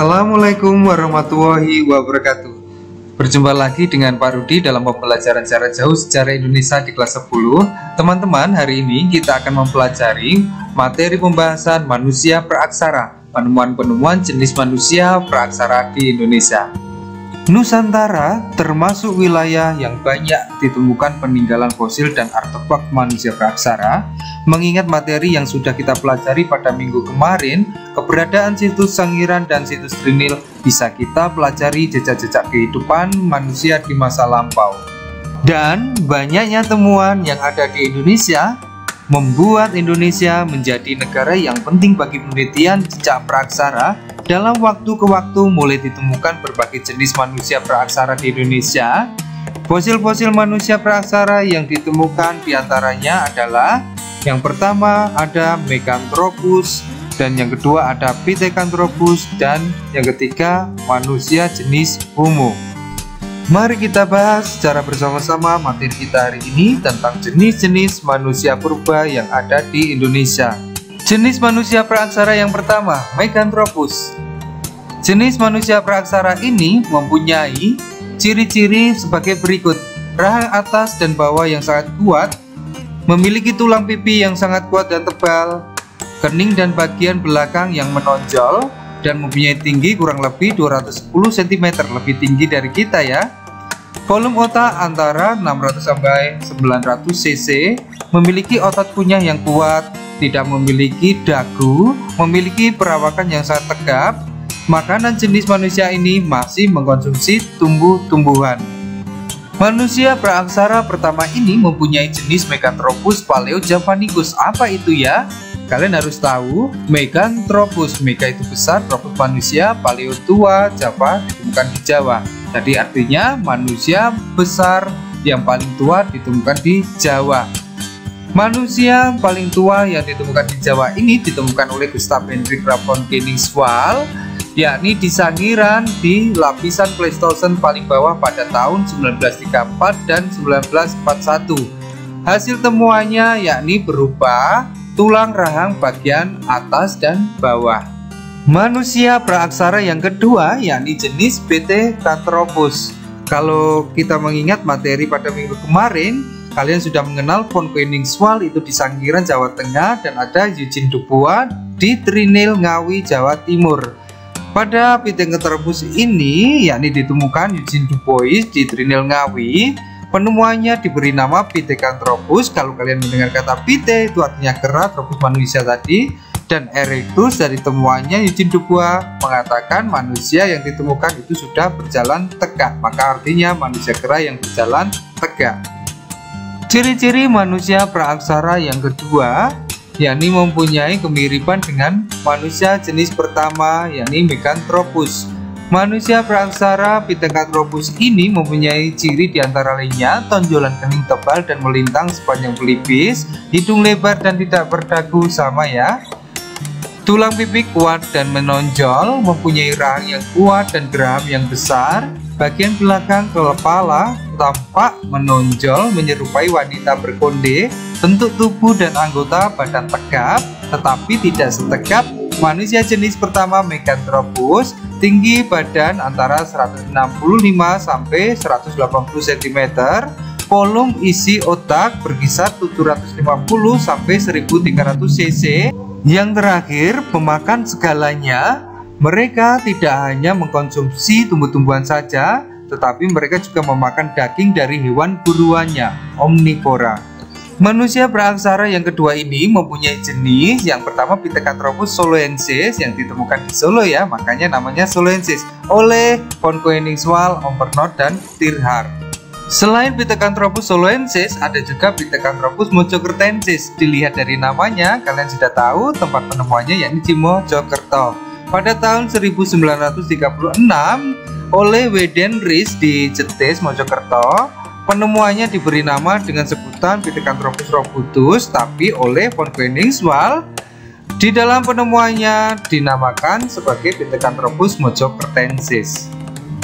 Assalamualaikum warahmatullahi wabarakatuh. Berjumpa lagi dengan Pak Rudi dalam pembelajaran jarak jauh sejarah Indonesia di kelas 10. Teman-teman, hari ini kita akan mempelajari materi pembahasan manusia praaksara, penemuan-penemuan jenis manusia praaksara di Indonesia. Nusantara termasuk wilayah yang banyak ditemukan peninggalan fosil dan artefak manusia praaksara. Mengingat materi yang sudah kita pelajari pada minggu kemarin, keberadaan situs Sangiran dan situs Trinil bisa kita pelajari jejak-jejak kehidupan manusia di masa lampau. Dan banyaknya temuan yang ada di Indonesia membuat Indonesia menjadi negara yang penting bagi penelitian jejak praaksara. Dalam waktu ke waktu mulai ditemukan berbagai jenis manusia praaksara di Indonesia. Fosil-fosil manusia praaksara yang ditemukan diantaranya adalah yang pertama ada Meganthropus, dan yang kedua ada Pithecanthropus, dan yang ketiga manusia jenis Homo. Mari kita bahas secara bersama-sama materi kita hari ini tentang jenis-jenis manusia purba yang ada di Indonesia. Jenis manusia praaksara yang pertama, Meganthropus. Jenis manusia praaksara ini mempunyai ciri-ciri sebagai berikut. Rahang atas dan bawah yang sangat kuat, memiliki tulang pipi yang sangat kuat dan tebal, kening dan bagian belakang yang menonjol, dan mempunyai tinggi kurang lebih 210 cm, lebih tinggi dari kita ya. Volume otak antara 600 sampai 900 cc, memiliki otot kunyah yang kuat, tidak memiliki dagu, memiliki perawakan yang sangat tegap. Makanan jenis manusia ini masih mengkonsumsi tumbuh-tumbuhan. Manusia praaksara pertama ini mempunyai jenis Meganthropus paleojavanicus. Apa itu ya? Kalian harus tahu, Meganthropus, Mega itu besar, tropus manusia, paleo tua, Java ditemukan di Jawa. Jadi artinya manusia besar yang paling tua ditemukan di Jawa. Manusia paling tua yang ditemukan di Jawa ini ditemukan oleh Gustav Hendrik Raphon Koningswald, yakni di Sangiran di lapisan Pleistosen paling bawah pada tahun 1934 dan 1941. Hasil temuannya yakni berupa tulang rahang bagian atas dan bawah. Manusia praaksara yang kedua yakni jenis Pithecanthropus. Kalau kita mengingat materi pada minggu kemarin, kalian sudah mengenal von Koningswald itu di Sangiran, Jawa Tengah, dan ada Eugene Dubois di Trinil, Ngawi, Jawa Timur. Pada Pithecanthropus ini yakni ditemukan Eugene Dubois di Trinil, Ngawi. Penemuannya diberi nama Pithecanthropus. Kalau kalian mendengar kata Pithe itu artinya kera, tropus manusia tadi, dan erectus dari temuannya Eugene Dubois mengatakan manusia yang ditemukan itu sudah berjalan tegak, maka artinya manusia kera yang berjalan tegak. Ciri-ciri manusia praaksara yang kedua yakni mempunyai kemiripan dengan manusia jenis pertama yakni Meganthropus. Manusia praaksara Pithecanthropus ini mempunyai ciri diantara lainnya tonjolan kening tebal dan melintang sepanjang pelipis, hidung lebar dan tidak berdagu sama ya. Tulang pipi kuat dan menonjol, mempunyai rahang yang kuat dan geraham yang besar. Bagian belakang kepala tampak menonjol menyerupai wanita berkonde. Bentuk tubuh dan anggota badan tegap, tetapi tidak setegap manusia jenis pertama Meganthropus. Tinggi badan antara 165 sampai 180 cm. Volume isi otak berkisar 750 sampai 1300 cc. Yang terakhir, pemakan segalanya. Mereka tidak hanya mengkonsumsi tumbuh-tumbuhan saja, tetapi mereka juga memakan daging dari hewan buruannya, omnivora. Manusia praaksara yang kedua ini mempunyai jenis yang pertama Pithecanthropus soloensis yang ditemukan di Solo ya, makanya namanya soloensis oleh von Koningswald, Ompernot, dan Tirhart. Selain Pithecanthropus soloensis, ada juga Pithecanthropus mojokertensis. Dilihat dari namanya, kalian sudah tahu tempat penemuannya yakni di Mojokerto. Pada tahun 1936 oleh Weden Ries di Jetis, Mojokerto. Penemuannya diberi nama dengan sebutan Pithecanthropus robustus, tapi oleh von Koningswald di dalam penemuannya dinamakan sebagai Pithecanthropus mojokertensis.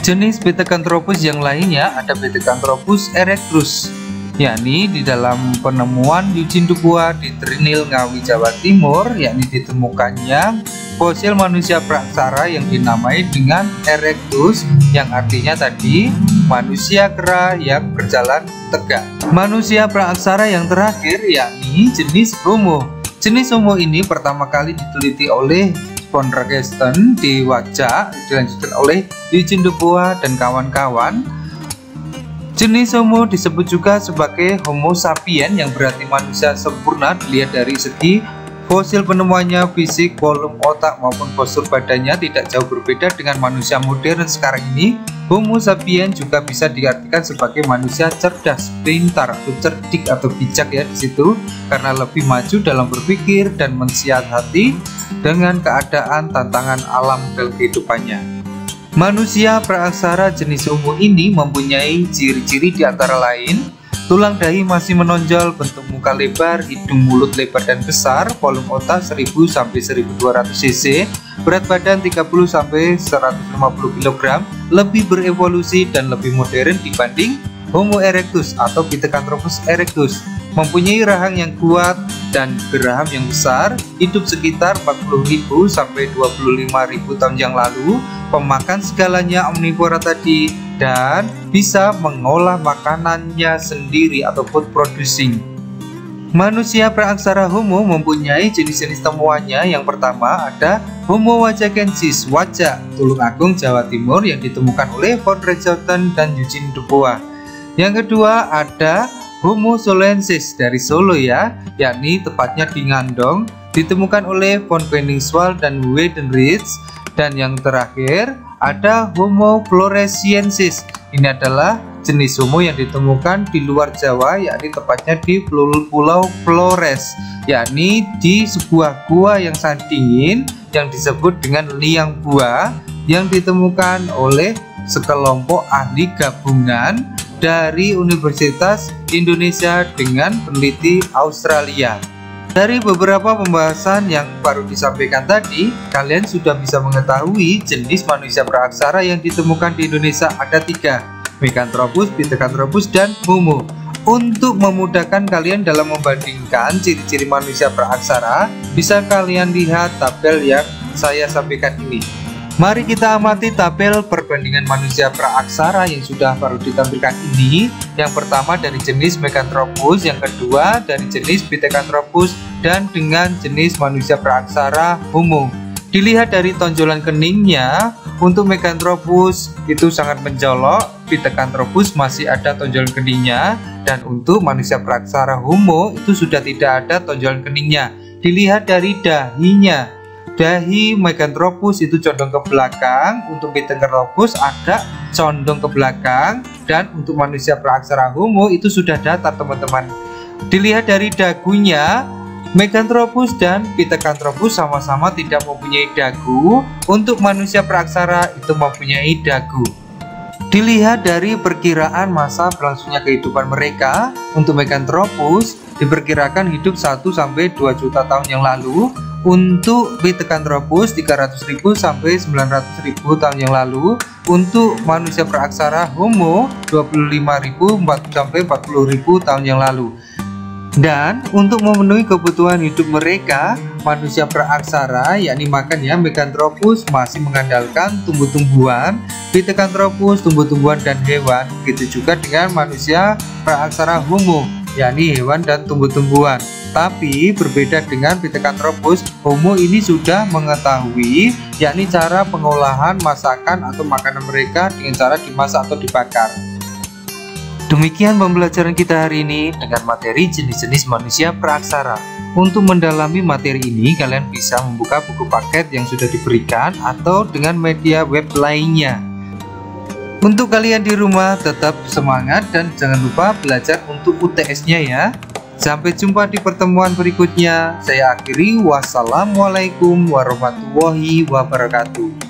Jenis Pithecanthropus yang lainnya ada Pithecanthropus erectus. yakni di dalam penemuan Eugene Dubois di Trinil, Ngawi, Jawa Timur, yakni ditemukannya fosil manusia praaksara yang dinamai dengan Erectus, yang artinya tadi manusia kera yang berjalan tegak. Manusia praaksara yang terakhir yakni jenis Homo. Jenis Homo ini pertama kali diteliti oleh von Ragasten di Wajak, dilanjutkan oleh Eugene Dubois dan kawan-kawan. Jenis Homo disebut juga sebagai Homo sapiens, yang berarti manusia sempurna dilihat dari segi fosil penemuannya, fisik, volume otak maupun postur badannya tidak jauh berbeda dengan manusia modern sekarang ini. Homo sapiens juga bisa diartikan sebagai manusia cerdas, pintar atau cerdik atau bijak ya di situ, karena lebih maju dalam berpikir dan mensiasati dengan keadaan tantangan alam dalam kehidupannya. Manusia praaksara jenis Homo ini mempunyai ciri-ciri di antara lain: tulang dahi masih menonjol, bentuk muka lebar, hidung mulut lebar dan besar, volume otak 1000 sampai 1200 cc, berat badan 30 sampai 150 kg, lebih berevolusi dan lebih modern dibanding Homo erectus atau Pithecanthropus erectus. Mempunyai rahang yang kuat dan geraham yang besar, hidup sekitar 40.000 sampai 25.000 tahun yang lalu, pemakan segalanya omnivora tadi, dan bisa mengolah makanannya sendiri atau food producing. Manusia praaksara Homo mempunyai jenis-jenis temuannya. Yang pertama ada Homo wajakensis, Wajak, Tulungagung, Jawa Timur, yang ditemukan oleh von Ragasten dan Eugene Dubois. Yang kedua ada Homo solensis dari Solo ya, yakni tepatnya di Ngandong, ditemukan oleh von Koningswald dan Weidenreich. Dan yang terakhir ada Homo floresiensis. Ini adalah jenis Homo yang ditemukan di luar Jawa, yakni tepatnya di Pulau Flores, yakni di sebuah gua yang sangat dingin yang disebut dengan liang gua, yang ditemukan oleh sekelompok ahli gabungan dari Universitas Indonesia dengan peneliti Australia. Dari beberapa pembahasan yang baru disampaikan tadi, kalian sudah bisa mengetahui jenis manusia praaksara yang ditemukan di Indonesia ada 3, Meganthropus, Pithecanthropus, dan Homo. Untuk memudahkan kalian dalam membandingkan ciri-ciri manusia praaksara, bisa kalian lihat tabel yang saya sampaikan ini. Mari kita amati tabel perbandingan manusia praaksara yang sudah baru ditampilkan ini. Yang pertama dari jenis Meganthropus, yang kedua dari jenis Pithecanthropus, dan dengan jenis manusia praaksara Homo. Dilihat dari tonjolan keningnya, untuk Meganthropus itu sangat mencolok, Pithecanthropus masih ada tonjolan keningnya, dan untuk manusia praaksara Homo itu sudah tidak ada tonjolan keningnya. Dilihat dari dahinya, dahi Meganthropus itu condong ke belakang, untuk Pithecanthropus agak condong ke belakang, dan untuk manusia praaksara Homo itu sudah datar teman-teman. Dilihat dari dagunya, Meganthropus dan Pithecanthropus sama-sama tidak mempunyai dagu, untuk manusia praaksara itu mempunyai dagu. Dilihat dari perkiraan masa berlangsungnya kehidupan mereka, untuk Meganthropus diperkirakan hidup 1-2 juta tahun yang lalu, untuk Pithecanthropus 300.000 sampai 900.000 tahun yang lalu, untuk manusia praaksara Homo 25.000 sampai 40.000 tahun yang lalu. Dan untuk memenuhi kebutuhan hidup mereka, manusia praaksara yakni makannya Meganthropus masih mengandalkan tumbuh-tumbuhan, Pithecanthropus tumbuh-tumbuhan dan hewan. Begitu juga dengan manusia praaksara Homo, yakni hewan dan tumbuh-tumbuhan. Tapi berbeda dengan Pithecanthropus, Homo ini sudah mengetahui yakni cara pengolahan masakan atau makanan mereka dengan cara dimasak atau dibakar. Demikian pembelajaran kita hari ini dengan materi jenis-jenis manusia praaksara. Untuk mendalami materi ini, kalian bisa membuka buku paket yang sudah diberikan atau dengan media web lainnya. Untuk kalian di rumah, tetap semangat dan jangan lupa belajar untuk UTS-nya ya. Sampai jumpa di pertemuan berikutnya. Saya akhiri, wassalamualaikum warahmatullahi wabarakatuh.